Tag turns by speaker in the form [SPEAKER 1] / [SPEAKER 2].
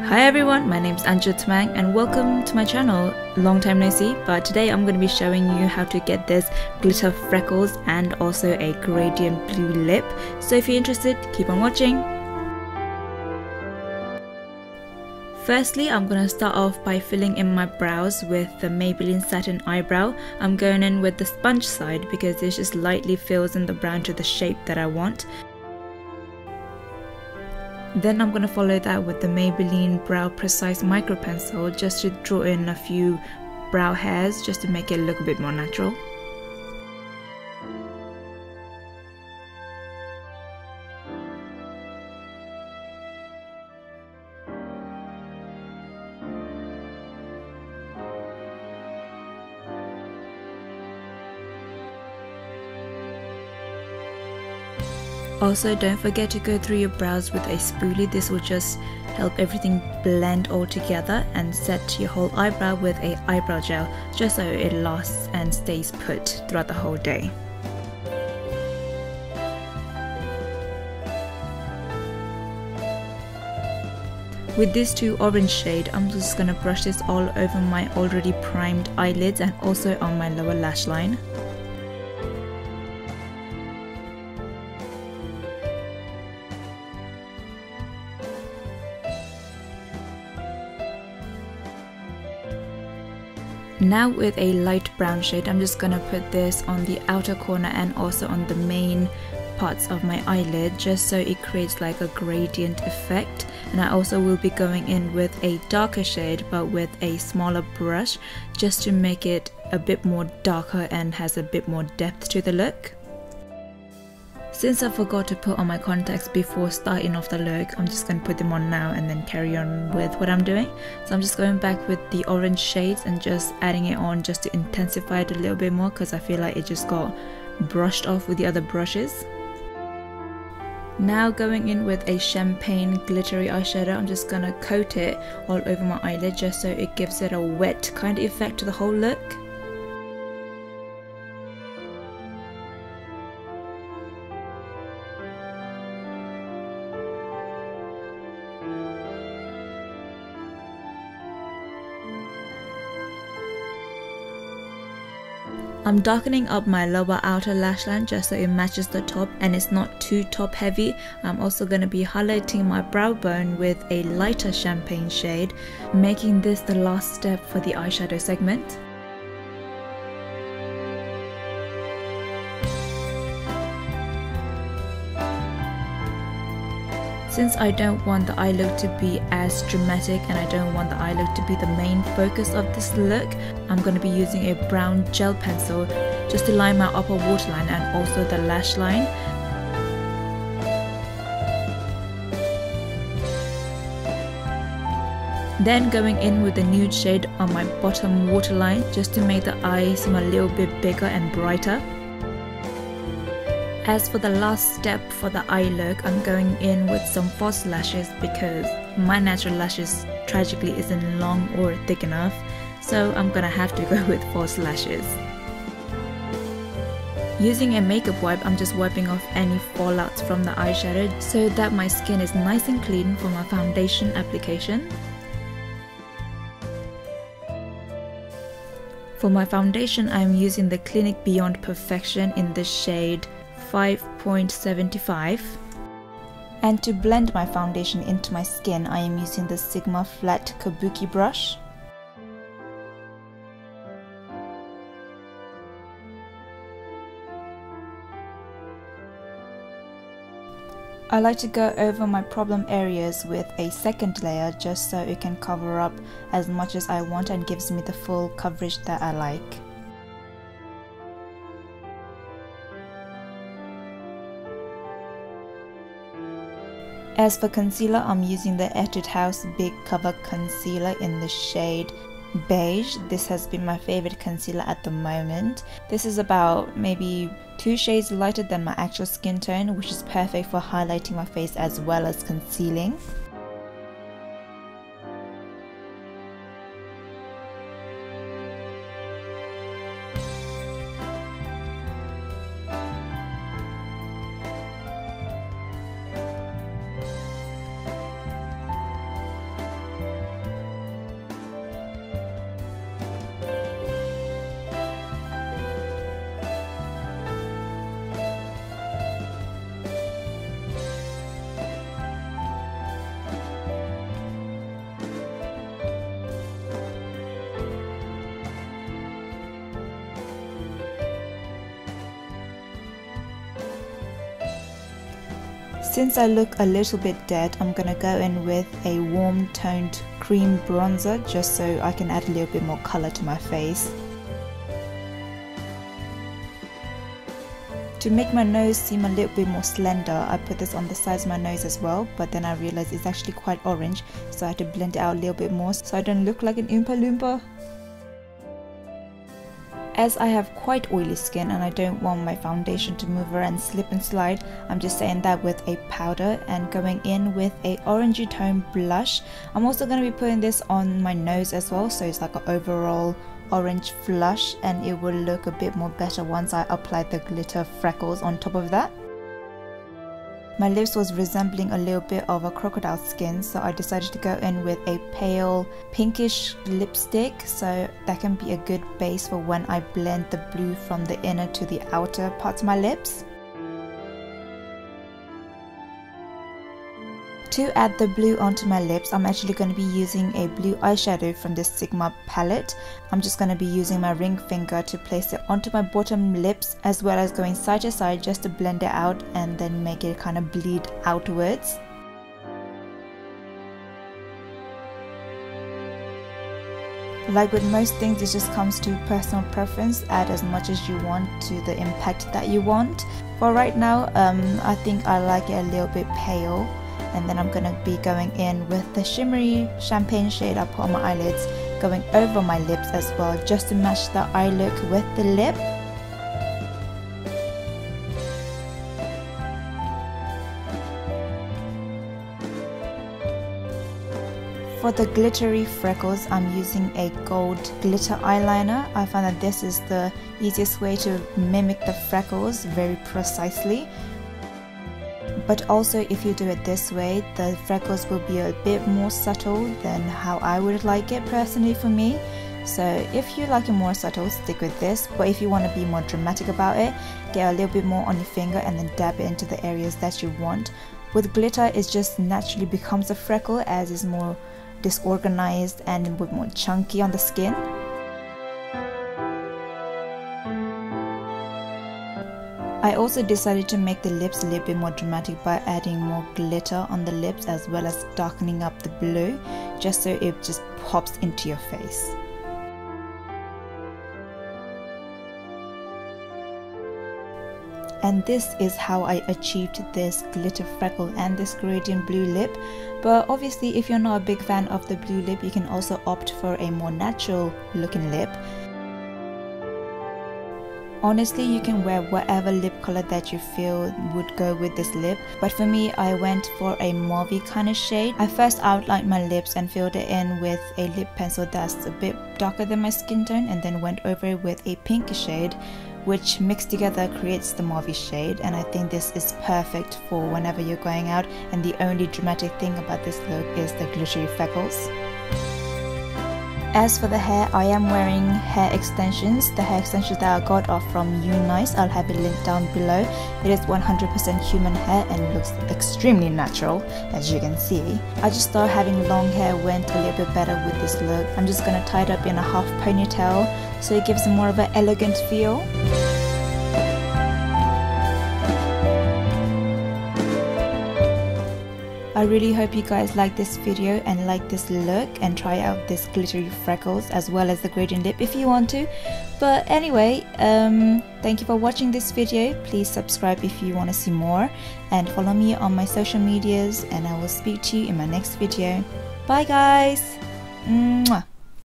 [SPEAKER 1] Hi everyone, my name is Anjila Tamang and welcome to my channel. Long time no see, but today I'm going to be showing you how to get this glitter freckles and also a gradient blue lip. So if you're interested, keep on watching. Firstly, I'm going to start off by filling in my brows with the Maybelline Satin Eyebrow. I'm going in with the sponge side because this just lightly fills in the brow to the shape that I want. Then I'm going to follow that with the Maybelline Brow Precise Micro Pencil just to draw in a few brow hairs just to make it look a bit more natural. Also, don't forget to go through your brows with a spoolie. This will just help everything blend all together, and set your whole eyebrow with a eyebrow gel just so it lasts and stays put throughout the whole day. With this 2 orange shade, I'm just gonna brush this all over my already primed eyelids and also on my lower lash line. Now with a light brown shade, I'm just gonna put this on the outer corner and also on the main parts of my eyelid just so it creates like a gradient effect. And I also will be going in with a darker shade but with a smaller brush just to make it a bit more darker and has a bit more depth to the look. Since I forgot to put on my contacts before starting off the look, I'm just going to put them on now and then carry on with what I'm doing. So I'm just going back with the orange shades and just adding it on just to intensify it a little bit more because I feel like it just got brushed off with the other brushes. Now going in with a champagne glittery eyeshadow, I'm just going to coat it all over my eyelid just so it gives it a wet kind of effect to the whole look. I'm darkening up my lower outer lash line just so it matches the top and it's not too top heavy. I'm also going to be highlighting my brow bone with a lighter champagne shade, making this the last step for the eyeshadow segment. Since I don't want the eye look to be as dramatic and I don't want the eye look to be the main focus of this look, I'm going to be using a brown gel pencil just to line my upper waterline and also the lash line. Then going in with the nude shade on my bottom waterline just to make the eye seem a little bit bigger and brighter. As for the last step for the eye look, I'm going in with some false lashes because my natural lashes tragically isn't long or thick enough, so I'm gonna have to go with false lashes. Using a makeup wipe, I'm just wiping off any fallouts from the eyeshadow so that my skin is nice and clean for my foundation application. For my foundation, I'm using the Clinique Beyond Perfection in the shade 5.75, and to blend my foundation into my skin I am using the Sigma flat kabuki brush. I like to go over my problem areas with a second layer just so it can cover up as much as I want and gives me the full coverage that I like. As for concealer, I'm using the Etude House Big Cover Concealer in the shade Beige. This has been my favorite concealer at the moment. This is about maybe 2 shades lighter than my actual skin tone, which is perfect for highlighting my face as well as concealing. Since I look a little bit dead, I'm gonna go in with a warm toned cream bronzer just so I can add a little bit more color to my face. To make my nose seem a little bit more slender, I put this on the sides of my nose as well, but then I realized it's actually quite orange, so I had to blend it out a little bit more so I don't look like an Oompa Loompa. As I have quite oily skin and I don't want my foundation to move around and slip and slide, I'm just setting that with a powder and going in with a orangey tone blush. I'm also going to be putting this on my nose as well, so it's like an overall orange flush, and it will look a bit more better once I apply the glitter freckles on top of that. My lips was resembling a little bit of a crocodile skin, so I decided to go in with a pale pinkish lipstick, so that can be a good base for when I blend the blue from the inner to the outer parts of my lips. To add the blue onto my lips, I'm actually going to be using a blue eyeshadow from the Sigma palette. I'm just going to be using my ring finger to place it onto my bottom lips, as well as going side to side just to blend it out and then make it kind of bleed outwards. Like with most things, it just comes to personal preference. Add as much as you want to the impact that you want. For right now, I think I like it a little bit pale. And then I'm going to be going in with the shimmery champagne shade I put on my eyelids, going over my lips as well, just to match the eye look with the lip. For the glittery freckles, I'm using a gold glitter eyeliner. I find that this is the easiest way to mimic the freckles very precisely. But also, if you do it this way, the freckles will be a bit more subtle than how I would like it personally for me. So if you like it more subtle, stick with this, but if you want to be more dramatic about it, get a little bit more on your finger and then dab it into the areas that you want. With glitter, it just naturally becomes a freckle as it's more disorganized and a bit more chunky on the skin. I also decided to make the lips a little bit more dramatic by adding more glitter on the lips as well as darkening up the blue, just so it just pops into your face. And this is how I achieved this glitter freckle and this gradient blue lip. But obviously, if you're not a big fan of the blue lip, you can also opt for a more natural looking lip. Honestly, you can wear whatever lip color that you feel would go with this lip, but for me, I went for a mauvey kind of shade. I first outlined my lips and filled it in with a lip pencil that's a bit darker than my skin tone, and then went over it with a pink shade, which mixed together creates the mauvey shade. And I think this is perfect for whenever you're going out, and the only dramatic thing about this look is the glittery freckles. As for the hair, I am wearing hair extensions. The hair extensions that I got are from Unice. I'll have it linked down below. It is 100% human hair and it looks extremely natural, as you can see. I just thought having long hair went a little bit better with this look. I'm just going to tie it up in a half ponytail so it gives more of an elegant feel. I really hope you guys like this video and like this look and try out this glittery freckles as well as the gradient lip if you want to. But anyway, thank you for watching this video. Please subscribe if you want to see more and follow me on my social medias, and I will speak to you in my next video. Bye guys! Mwah.